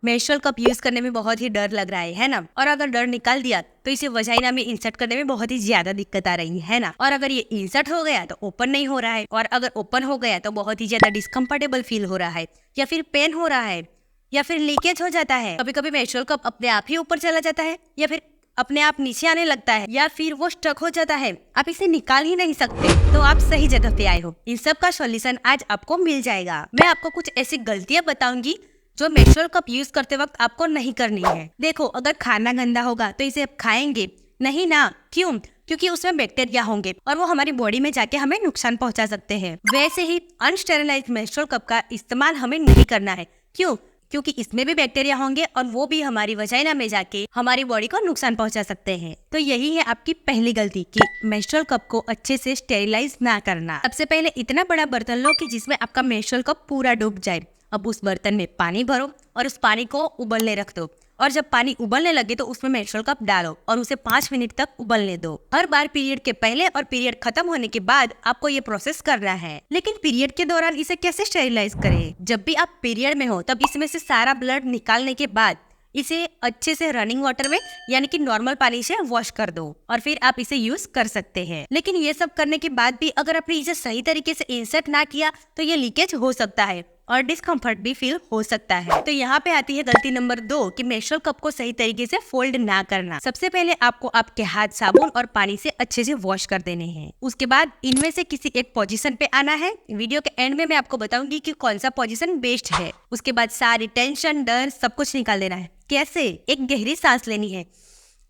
Menstrual cup use करने में बहुत ही डर लग रहा है ना। और अगर डर निकाल दिया तो इसे वजाइना में इंसर्ट करने में बहुत ही ज्यादा दिक्कत आ रही है ना। और अगर ये इंसर्ट हो गया तो ओपन नहीं हो रहा है, और अगर ओपन हो गया तो बहुत ही ज्यादा डिस्कम्फर्टेबल फील हो रहा है, या फिर पेन हो रहा है, या फिर लीकेज हो जाता है। कभी कभी मेंस्ट्रुअल कप अपने आप ही ऊपर चला जाता है, या फिर अपने आप नीचे आने लगता है, या फिर वो स्टक हो जाता है, आप इसे निकाल ही नहीं सकते। तो आप सही जगह पे आए हो। इन सब का सॉल्यूशन आज आपको मिल जाएगा। मैं आपको कुछ ऐसी गलतियां बताऊंगी जो मेंस्ट्रुअल कप यूज करते वक्त आपको नहीं करनी है। देखो, अगर खाना गंदा होगा तो इसे आप खाएंगे नहीं ना। क्यों? क्योंकि उसमें बैक्टीरिया होंगे और वो हमारी बॉडी में जाके हमें नुकसान पहुंचा सकते हैं। वैसे ही अनस्टेरिलाइज्ड मेंस्ट्रुअल कप का इस्तेमाल हमें नहीं करना है। क्यों? क्योंकि इसमें भी बैक्टीरिया होंगे और वो भी हमारी वजाइना में जाके हमारी बॉडी को नुकसान पहुंचा सकते हैं। तो यही है आपकी पहली गलती कि मेंस्ट्रुअल कप को अच्छे से स्टेरिलाइज ना करना। सबसे पहले इतना बड़ा बर्तन लो कि जिसमें आपका मेंस्ट्रुअल कप पूरा डूब जाए। अब उस बर्तन में पानी भरो और उस पानी को उबलने रख दो। और जब पानी उबलने लगे तो उसमें मेंस्ट्रुअल कप डालो और उसे 5 मिनट तक उबलने दो। हर बार पीरियड के पहले और पीरियड खत्म होने के बाद आपको ये प्रोसेस करना है। लेकिन पीरियड के दौरान इसे कैसे स्टेरिलाइज करें? जब भी आप पीरियड में हो तब इसमें से सारा ब्लड निकालने के बाद इसे अच्छे से रनिंग वाटर में यानी कि नॉर्मल पानी से वॉश कर दो और फिर आप इसे यूज कर सकते हैं। लेकिन ये सब करने के बाद भी अगर आपने इसे सही तरीके से इंसर्ट ना किया तो ये लीकेज हो सकता है और डिस्कम्फर्ट भी फील हो सकता है। तो यहाँ पे आती है गलती नंबर 2 कि मेंस्ट्रुअल कप को सही तरीके से फोल्ड ना करना। सबसे पहले आपको आपके हाथ साबुन और पानी से अच्छे से वॉश कर देने हैं। उसके बाद इनमें से किसी एक पोजीशन पे आना है। वीडियो के एंड में मैं आपको बताऊंगी कि कौन सा पोजीशन बेस्ट है। उसके बाद सारी टेंशन, डर सब कुछ निकाल देना है। कैसे? एक गहरी सांस लेनी है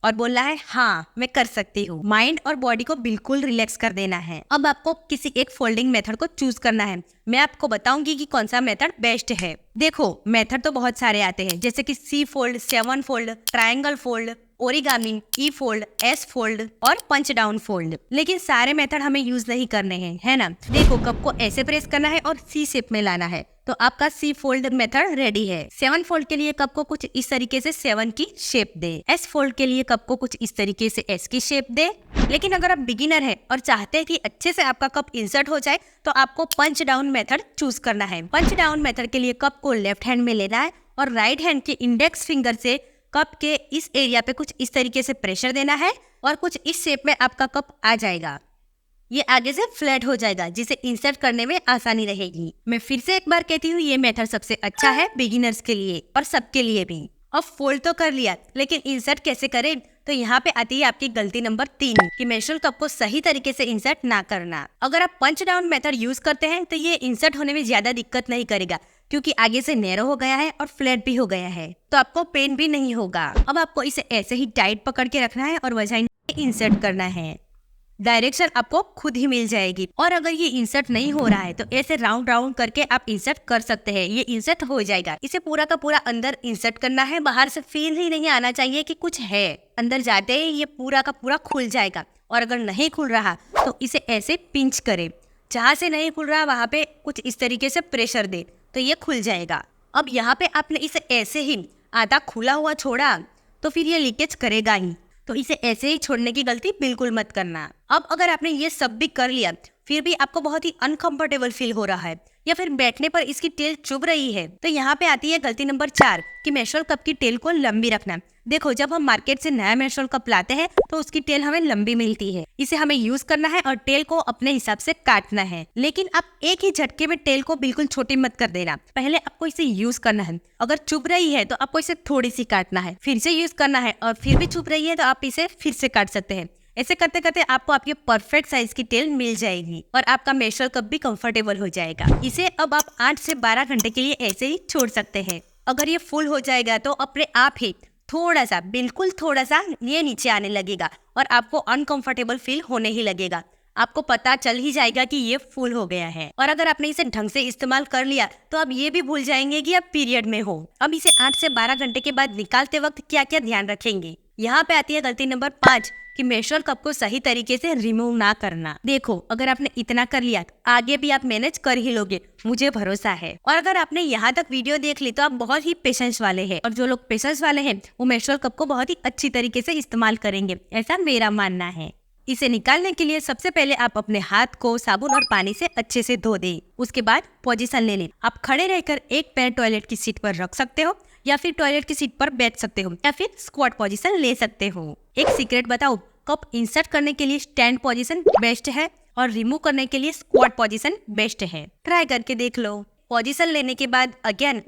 और बोलना है हाँ मैं कर सकती हूँ। माइंड और बॉडी को बिल्कुल रिलैक्स कर देना है। अब आपको किसी एक फोल्डिंग मेथड को चूज करना है। मैं आपको बताऊंगी कि कौन सा मेथड बेस्ट है। देखो, मेथड तो बहुत सारे आते हैं जैसे कि C fold, 7 fold, triangle fold, origami, E fold, S fold और पंच डाउन फोल्ड। लेकिन सारे मेथड हमें यूज नहीं करने हैं, है ना। देखो, कप को ऐसे प्रेस करना है और C शेप में लाना है तो आपका C फोल्ड मेथड रेडी है। 7 फोल्ड के लिए कप को कुछ इस तरीके से 7 की शेप दे। S फोल्ड के लिए कप को कुछ इस तरीके से S की शेप दे। लेकिन अगर आप बिगिनर हैं और चाहते हैं कि अच्छे से आपका कप इंसर्ट हो जाए तो आपको पंच डाउन मेथड चूज करना है। पंच डाउन मेथड के लिए कप को लेफ्ट हैंड में लेना है और राइट हैंड के इंडेक्स फिंगर से कप के इस एरिया पे कुछ इस तरीके से प्रेशर देना है और कुछ इस शेप में आपका कप आ जाएगा। ये आगे से फ्लैट हो जाएगा जिसे इंसर्ट करने में आसानी रहेगी। मैं फिर से एक बार कहती हूँ, ये मेथड सबसे अच्छा है बिगिनर्स के लिए और सबके लिए भी। अब फोल्ड तो कर लिया, लेकिन इंसर्ट कैसे करें? तो यहाँ पे आती है आपकी गलती नंबर 3 कि मेंस्ट्रुअल कप को सही तरीके से इंसर्ट ना करना। अगर आप पंच डाउन मेथड यूज करते हैं तो ये इंसर्ट होने में ज्यादा दिक्कत नहीं करेगा क्योंकि आगे से नैरो हो गया है और फ्लैट भी हो गया है, तो आपको पेन भी नहीं होगा। अब आपको इसे ऐसे ही टाइट पकड़ के रखना है और वजाइना में इंसर्ट करना है। डायरेक्शन आपको खुद ही मिल जाएगी। और अगर ये इंसर्ट नहीं हो रहा है तो ऐसे राउंड राउंड करके आप इंसर्ट कर सकते हैं। ये इंसर्ट हो जाएगा। इसे पूरा का पूरा अंदर इंसर्ट करना है। बाहर से फील ही नहीं आना चाहिए कि कुछ है। अंदर जाते ही ये पूरा का पूरा खुल जाएगा। और अगर नहीं खुल रहा तो इसे ऐसे पिंच करे। जहाँ से नहीं खुल रहा वहाँ पे कुछ इस तरीके से प्रेशर दे तो ये खुल जाएगा। अब यहाँ पे आपने इसे ऐसे ही आधा खुला हुआ छोड़ा तो फिर ये लीकेज करेगा ही। तो इसे ऐसे ही छोड़ने की गलती बिल्कुल मत करना। अब अगर आपने ये सब भी कर लिया फिर भी आपको बहुत ही अनकंफर्टेबल फील हो रहा है या फिर बैठने पर इसकी टेल चुभ रही है तो यहाँ पे आती है गलती नंबर 4 कि मेंस्ट्रुअल कप की टेल को लंबी रखना। देखो, जब हम मार्केट से नया मेंस्ट्रुअल कप लाते हैं तो उसकी टेल हमें लंबी मिलती है। इसे हमें यूज करना है और टेल को अपने हिसाब से काटना है। लेकिन आप एक ही झटके में टेल को बिल्कुल छोटी मत कर देना। पहले आपको इसे यूज करना है। अगर चुभ रही है तो आपको इसे थोड़ी सी काटना है, फिर से यूज करना है और फिर भी चुभ रही है तो आप इसे फिर से काट सकते हैं। ऐसे करते करते आपको आपकी परफेक्ट साइज की टेल मिल जाएगी और आपका मेंस्ट्रुअल कप भी कंफर्टेबल हो जाएगा। इसे अब आप 8 से 12 घंटे के लिए ऐसे ही छोड़ सकते हैं। अगर ये फुल हो जाएगा तो अपने आप ही थोड़ा सा, बिल्कुल थोड़ा सा ये नीचे आने लगेगा और आपको अनकंफर्टेबल फील होने ही लगेगा। आपको पता चल ही जाएगा कि ये फुल हो गया है। और अगर आपने इसे ढंग से इस्तेमाल कर लिया तो आप ये भी भूल जाएंगे कि आप पीरियड में हो। अब इसे 8 से 12 घंटे के बाद निकालते वक्त क्या क्या ध्यान रखेंगे? यहाँ पे आती है गलती नंबर 5 कि मेंस्ट्रुअल कप को सही तरीके से रिमूव ना करना। देखो, अगर आपने इतना कर लिया आगे भी आप मैनेज कर ही लोगे, मुझे भरोसा है। और अगर आपने यहाँ तक वीडियो देख ली तो आप बहुत ही पेशेंस वाले हैं और जो लोग पेशेंस वाले हैं वो मेंस्ट्रुअल कप को बहुत ही अच्छी तरीके से इस्तेमाल करेंगे, ऐसा मेरा मानना है। इसे निकालने के लिए सबसे पहले आप अपने हाथ को साबुन और पानी से अच्छे से धो दें। उसके बाद पोजीशन ले लें। आप खड़े रहकर एक पैर टॉयलेट की सीट पर रख सकते हो या फिर टॉयलेट की सीट पर बैठ सकते हो या फिर स्क्वाट पोजीशन ले सकते हो। एक सीक्रेट बताओ, कप इंसर्ट करने के लिए स्टैंड पोजीशन बेस्ट है और रिमूव करने के लिए स्क्वाट पोजीशन बेस्ट है। ट्राई करके देख लो। पोजीशन लेने के बाद अगेन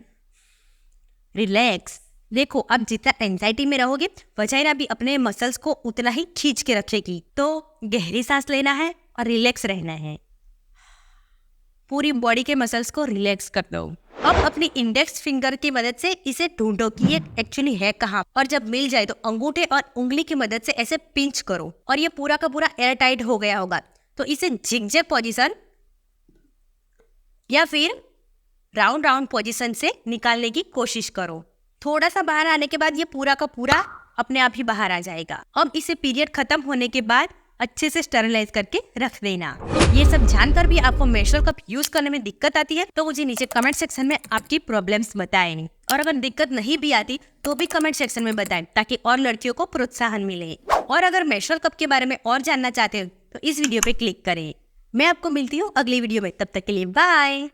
रिलैक्स। देखो, अब जितना एंजाइटी में रहोगे वजाइना भी अपने मसल्स को उतना ही खींच के रखेगी। तो गहरी सांस लेना है और रिलैक्स रहना है। पूरी बॉडी के मसल्स को रिलैक्स कर दो। अब अपनी इंडेक्स फिंगर की मदद से इसे ढूंढो कि ये एक्चुअली है कहाँ, और जब मिल जाए तो अंगूठे और उंगली की मदद से ऐसे पिंच करो और ये पूरा का पूरा एयर टाइट हो गया होगा। तो इसे जिगजैग पोजीशन या फिर राउंड राउंड पोजीशन से निकालने की कोशिश करो। थोड़ा सा बाहर आने के बाद ये पूरा का पूरा अपने आप ही बाहर आ जाएगा। अब इसे पीरियड खत्म होने के बाद अच्छे से स्टरलाइज करके रख देना। ये सब जानकर भी आपको मेंस्ट्रुअल कप यूज करने में दिक्कत आती है तो मुझे नीचे कमेंट सेक्शन में आपकी प्रॉब्लम्स बताएं, और अगर दिक्कत नहीं भी आती तो भी कमेंट सेक्शन में बताएं ताकि और लड़कियों को प्रोत्साहन मिले। और अगर मेंस्ट्रुअल कप के बारे में और जानना चाहते हो तो इस वीडियो पे क्लिक करें। मैं आपको मिलती हूँ अगली वीडियो में, तब तक के लिए बाय।